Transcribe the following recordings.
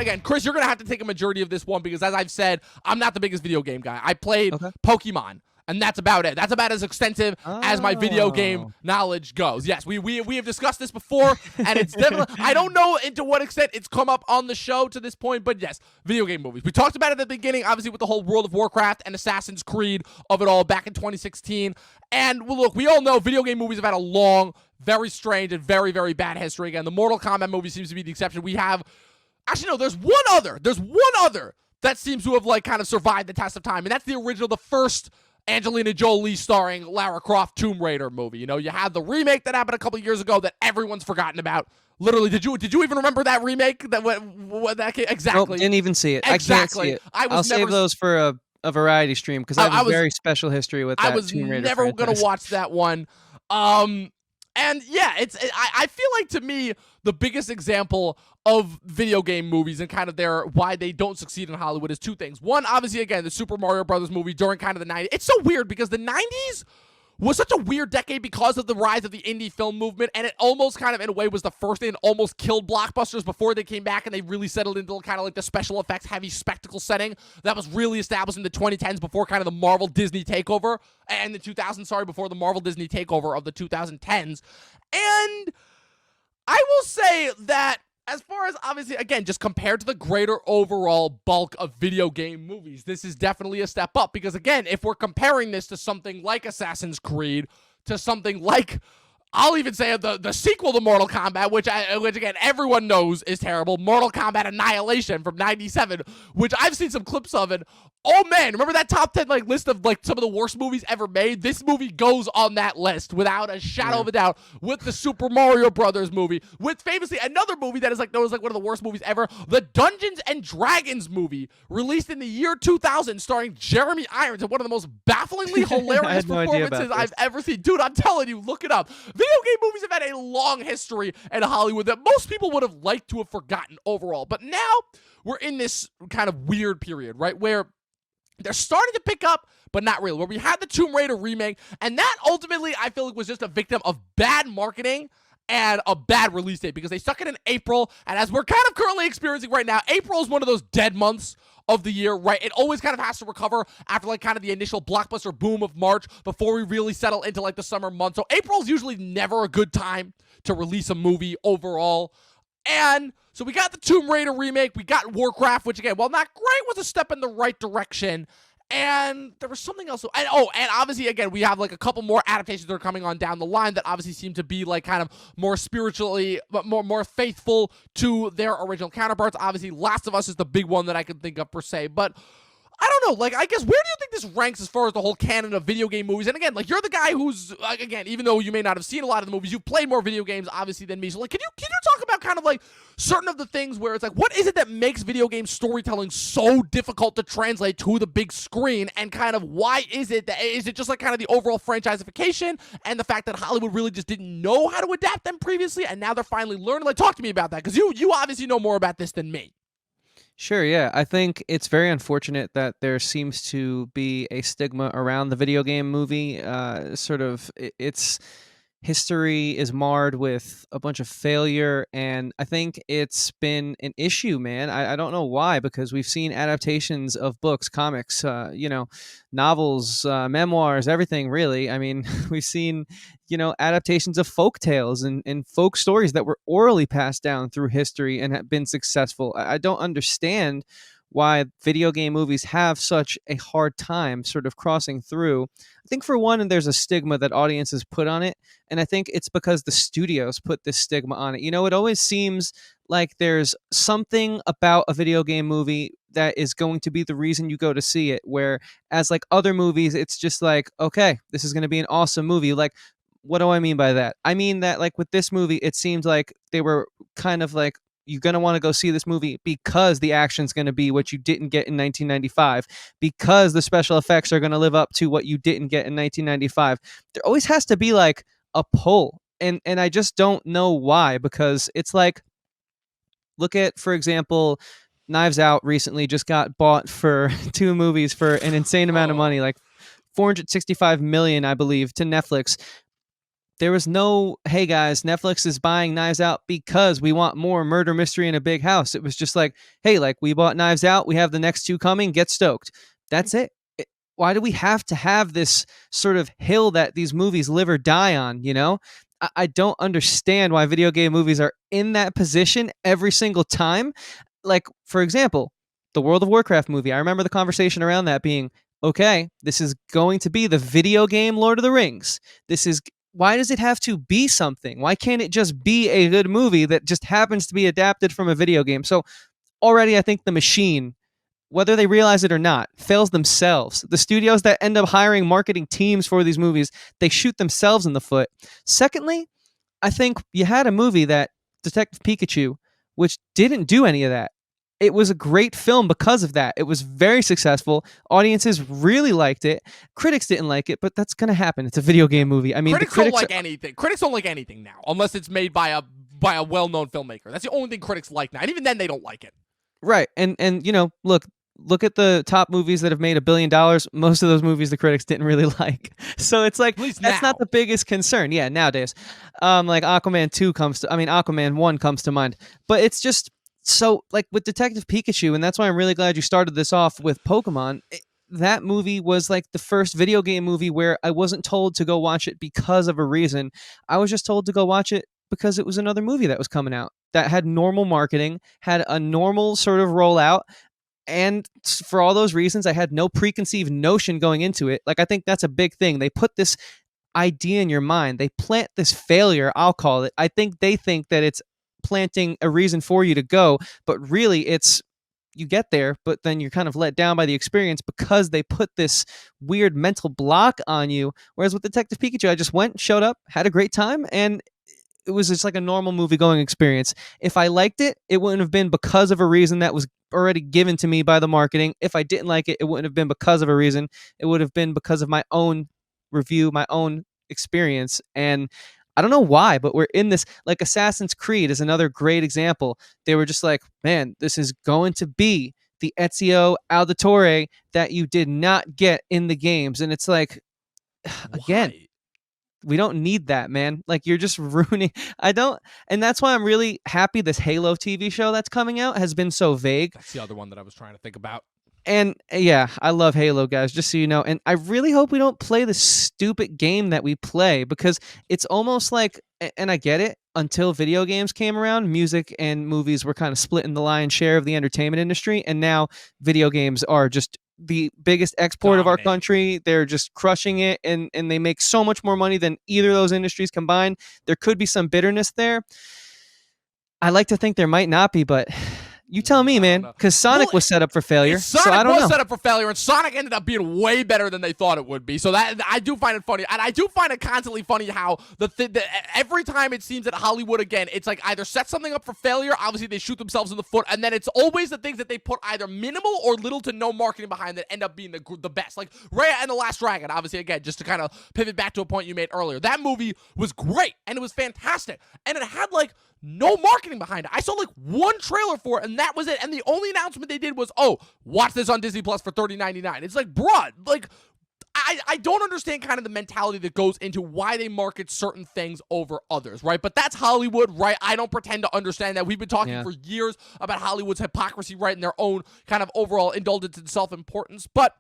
again, Chris, you're going to have to take a majority of this one because, as I've said, I'm not the biggest video game guy. I played Pokemon. And that's about it. That's about as extensive as my video game knowledge goes. Yes, we have discussed this before, and it's definitely, I don't know to what extent it's come up on the show to this point, but yes, video game movies. We talked about it at the beginning, obviously, with the whole World of Warcraft and Assassin's Creed of it all back in 2016. And well, look, we all know video game movies have had a long, very strange, and very, very bad history. Again, the Mortal Kombat movie seems to be the exception. We have, actually, no, there's one other that seems to have, like, kind of survived the test of time, and that's the original, the first Angelina Jolie starring Lara Croft Tomb Raider movie. You know, you had the remake that happened a couple years ago that everyone's forgotten about. Literally, did you even remember that remake? That exactly. Nope, didn't even see it. Exactly. I can't see it. I'll save those for a variety stream because I have a very special history with that. I was Tomb Raider never going to watch that one. And yeah, I feel like, to me, the biggest example of video game movies and kind of why they don't succeed in Hollywood is two things. One, obviously, again, the Super Mario Brothers movie during kind of the 90s. It's so weird because the 90s was such a weird decade because of the rise of the indie film movement, and it almost kind of, in a way, was the first thing that almost killed blockbusters before they came back and they really settled into kind of like the special effects heavy spectacle setting that was really established in the 2010s before kind of the Marvel Disney takeover, and the 2000s, before the Marvel Disney takeover of the 2010s. And I will say that as far as, obviously, again, just compared to the greater overall bulk of video game movies, this is definitely a step up. Because, again, if we're comparing this to something like Assassin's Creed, to something like, I'll even say the sequel to Mortal Kombat, which again, everyone knows is terrible, Mortal Kombat Annihilation from 97, which I've seen some clips of, and oh man, remember that top 10 like list of like some of the worst movies ever made? This movie goes on that list without a shadow of a doubt, with the Super Mario Brothers movie, with famously another movie that is like known as like one of the worst movies ever, the Dungeons and Dragons movie, released in the year 2000, starring Jeremy Irons, and one of the most bafflingly hilarious performances I've ever seen. Dude, I'm telling you, look it up. Video game movies have had a long history in Hollywood that most people would have liked to have forgotten overall. But now we're in this kind of weird period, right, where they're starting to pick up, but not really. Where we had the Tomb Raider remake, and that ultimately, I feel like, was just a victim of bad marketing and a bad release date, because they stuck it in April, and as we're kind of currently experiencing right now, April is one of those dead months of the year, right? It always kind of has to recover after like kind of the initial blockbuster boom of March before we really settle into like the summer months. So April is usually never a good time to release a movie overall. And so we got the Tomb Raider remake, we got Warcraft, which again, while not great, was a step in the right direction. And there was something else. And obviously, again, we have like a couple more adaptations that are coming on down the line that obviously seem to be like kind of more spiritually, but more faithful to their original counterparts. Obviously, Last of Us is the big one that I can think of per se. But I don't know, like, I guess, where do you think this ranks as far as the whole canon of video game movies? And again, like, you're the guy who's, like, again, even though you may not have seen a lot of the movies, you've played more video games, obviously, than me. So, like, can you talk about kind of, like, certain of the things where it's like, what is it that makes video game storytelling so difficult to translate to the big screen? And kind of why is it just, like, kind of the overall franchisification and the fact that Hollywood really just didn't know how to adapt them previously, and now they're finally learning? Like, talk to me about that, because you obviously know more about this than me. Sure, yeah. I think it's very unfortunate that there seems to be a stigma around the video game movie. Its history is marred with a bunch of failure, and I think it's been an issue, man. I don't know why, because we've seen adaptations of books, comics, novels, memoirs, everything, really. I mean, we've seen, adaptations of folk tales and folk stories that were orally passed down through history and have been successful. I don't understand why video game movies have such a hard time sort of crossing through. I think, for one, there's a stigma that audiences put on it, and I think it's because the studios put this stigma on it. It always seems like there's something about a video game movie that is going to be the reason you go to see it, where as like other movies, it's just like, okay, this is going to be an awesome movie. Like, what do I mean by that? I mean that, like, with this movie, it seems like they were kind of like, you're going to want to go see this movie because the action's going to be what you didn't get in 1995, because the special effects are going to live up to what you didn't get in 1995. There always has to be like a pull. And I just don't know why, because it's like, look at, for example, Knives Out recently just got bought for 2 movies for an insane amount of money, like $465 million, I believe, to Netflix. There was no, hey guys, Netflix is buying Knives Out because we want more murder mystery in a big house. It was just like, hey, like we bought Knives Out, we have the next 2 coming, get stoked. That's it. Why do we have to have this sort of hill that these movies live or die on, you know? I don't understand why video game movies are in that position every single time. Like, for example, the World of Warcraft movie. I remember the conversation around that being, okay, this is going to be the video game Lord of the Rings. This is why does it have to be something? Why can't it just be a good movie that just happens to be adapted from a video game? So already I think the machine, whether they realize it or not, fails themselves. The studios that end up hiring marketing teams for these movies, they shoot themselves in the foot. Secondly, I think you had a movie that Detective Pikachu, which didn't do any of that. It was a great film because of that. It was very successful. Audiences really liked it. Critics didn't like it, but that's going to happen. It's a video game movie. I mean, critics don't like anything. Critics don't like anything now, unless it's made by a well-known filmmaker. That's the only thing critics like now. And even then, they don't like it. Right. And you know, look at the top movies that have made $1 billion. Most of those movies the critics didn't really like. So it's like that's not the biggest concern. Yeah, nowadays. Like Aquaman 1 comes to mind. But it's just so like with Detective Pikachu, and that's why I'm really glad you started this off with Pokemon. That movie was like the first video game movie where I wasn't told to go watch it because of a reason. I was just told to go watch it because it was another movie that was coming out that had normal marketing, had a normal sort of rollout. And for all those reasons, I had no preconceived notion going into it. Like, I think that's a big thing. They put this idea in your mind. They plant this failure, I'll call it. I think they think that it's planting a reason for you to go, but really it's you get there, but then you're kind of let down by the experience because they put this weird mental block on you. Whereas with Detective Pikachu, I just went, showed up, had a great time, and it was just like a normal movie going experience. If I liked it, it wouldn't have been because of a reason that was already given to me by the marketing. If I didn't like it, it wouldn't have been because of a reason. It would have been because of my own review, my own experience. And I don't know why, but we're in this, like Assassin's Creed is another great example. They were just like, man, this is going to be the Ezio Auditore that you did not get in the games. And it's like, again, we don't need that, man. Like, you're just ruining. And that's why I'm really happy this Halo TV show that's coming out has been so vague. That's the other one that I was trying to think about. And yeah, I love Halo, guys, just so you know. And I really hope we don't play the stupid game that we play, because it's almost like, and I get it, until video games came around, music and movies were kind of splitting the lion's share of the entertainment industry. And now video games are just the biggest export of our country. They're just crushing it, and they make so much more money than either of those industries combined. There could be some bitterness there. I like to think there might not be, but you tell me, man, because Sonic was set up for failure. Sonic was set up for failure, and Sonic ended up being way better than they thought it would be. So that I do find it funny, and I do find it constantly funny how every time it seems that Hollywood, again, it's like either set something up for failure, obviously they shoot themselves in the foot, and then it's always the things that they put either minimal or little to no marketing behind that end up being the best. Like Raya and the Last Dragon, obviously, again, just to kind of pivot back to a point you made earlier. That movie was great, and it was fantastic, and it had like no marketing behind it. I saw like one trailer for it, and that was it. And the only announcement they did was, oh, watch this on Disney Plus for $30.99. It's like, bruh, like, I don't understand kind of the mentality that goes into why they market certain things over others, right? But that's Hollywood, right? I don't pretend to understand that. We've been talking for years about Hollywood's hypocrisy, right, and their own kind of overall indulgence in self-importance. But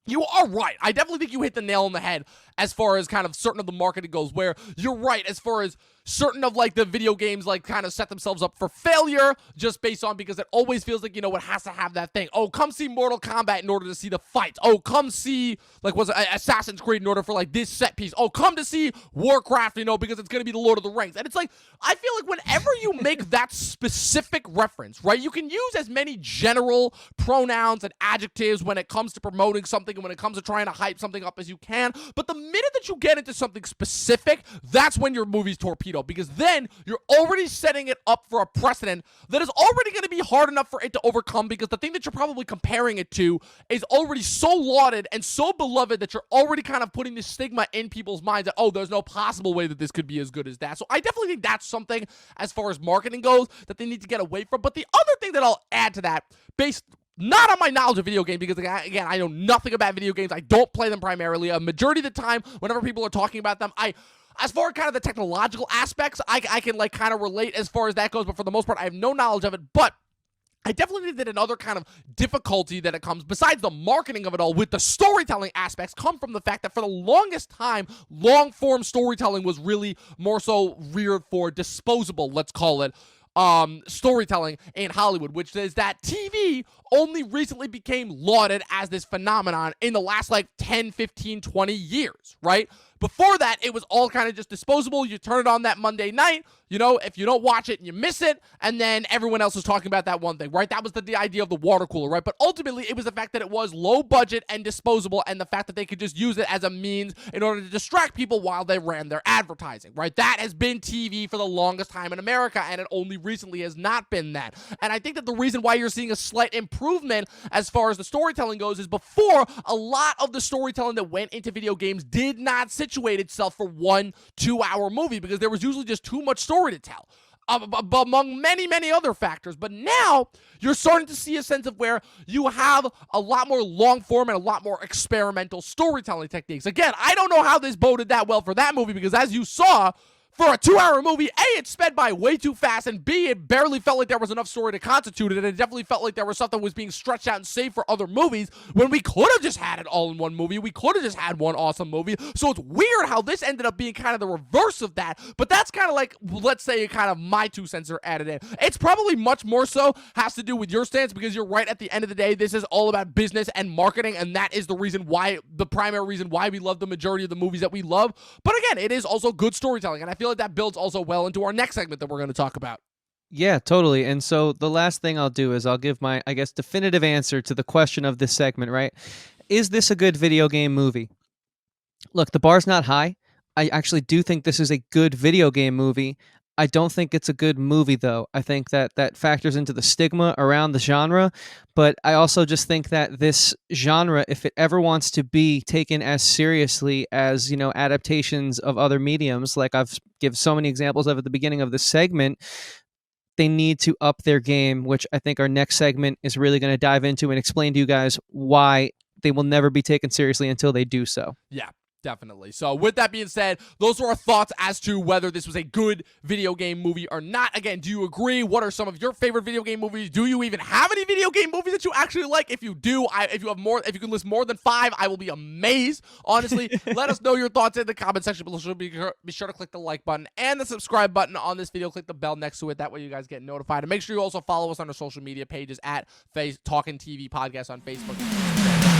you are right. I definitely think you hit the nail on the head as far as kind of certain of the marketing goes, where you're right as far as certain of like the video games like kind of set themselves up for failure just based on, because it always feels like, you know, it has to have that thing. Oh, come see Mortal Kombat in order to see the fights. Oh, come see like Assassin's Creed in order for like this set piece. Oh, come to see Warcraft, you know, because it's going to be the Lord of the Rings. And it's like, I feel like whenever you make that specific reference, right, you can use as many general pronouns and adjectives when it comes to promoting something and when it comes to trying to hype something up as you can. But the minute that you get into something specific, that's when your movie's torpedo, because then you're already setting it up for a precedent that is already going to be hard enough for it to overcome, because the thing that you're probably comparing it to is already so lauded and so beloved that you're already kind of putting this stigma in people's minds that, oh, there's no possible way that this could be as good as that. So I definitely think that's something as far as marketing goes that they need to get away from. But the other thing that I'll add to that, based not on my knowledge of video games, because again, I know nothing about video games. I don't play them primarily. A majority of the time, whenever people are talking about them, as far as kind of the technological aspects, I can like kind of relate as far as that goes, but for the most part, I have no knowledge of it. But I definitely think that another kind of difficulty that it comes, besides the marketing of it all, with the storytelling aspects, come from the fact that for the longest time, long-form storytelling was really more so reared for disposable, let's call it, storytelling in Hollywood, which is that TV only recently became lauded as this phenomenon in the last like 10, 15, 20 years, right? Before that, it was all kind of just disposable. You turn it on that Monday night, you know, if you don't watch it, you miss it, and then everyone else is talking about that one thing, right? That was the idea of the water cooler, right? But ultimately, it was the fact that it was low budget and disposable, and the fact that they could just use it as a means in order to distract people while they ran their advertising, right? That has been TV for the longest time in America, and it only recently has not been that. And I think that the reason why you're seeing a slight improvement as far as the storytelling goes is before, a lot of the storytelling that went into video games did not situate itself for 1-2 hour movie, because there was usually just too much story to tell, among many, many other factors. But now you're starting to see a sense of where you have a lot more long form and a lot more experimental storytelling techniques. Again, I don't know how this boded that well for that movie, because as you saw, for a 2-hour movie, A, it sped by way too fast, and B, it barely felt like there was enough story to constitute it, and it definitely felt like there was stuff that was being stretched out and saved for other movies, when we could have just had it all in one movie. We could have just had one awesome movie. So it's weird how this ended up being kind of the reverse of that, but that's kind of like, let's say, kind of my 2 cents are added in. It's probably much more so has to do with your stance, because you're right, at the end of the day, this is all about business and marketing, and that is the reason why, the primary reason why we love the majority of the movies that we love. But again, it is also good storytelling, and I feel like that builds also well into our next segment that we're going to talk about. Yeah, totally. And so the last thing I'll do is I'll give my, I guess, definitive answer to the question of this segment, right? Is this a good video game movie? Look, the bar's not high. I actually do think this is a good video game movie. I don't think it's a good movie, though. I think that that factors into the stigma around the genre, but I also just think that this genre, if it ever wants to be taken as seriously as, you know, adaptations of other mediums, like I've give so many examples of at the beginning of this segment, they need to up their game, which I think our next segment is really going to dive into and explain to you guys why they will never be taken seriously until they do so. Yeah. Definitely. So with that being said, those are our thoughts as to whether this was a good video game movie or not. Again, do you agree? What are some of your favorite video game movies? Do you even have any video game movies that you actually like? If you do, if you have more, if you can list more than 5, I will be amazed. Honestly, let us know your thoughts in the comment section below. Be sure to click the like button and the subscribe button on this video. Click the bell next to it. That way you guys get notified. And make sure you also follow us on our social media pages at Talkin TV Podcast on Facebook.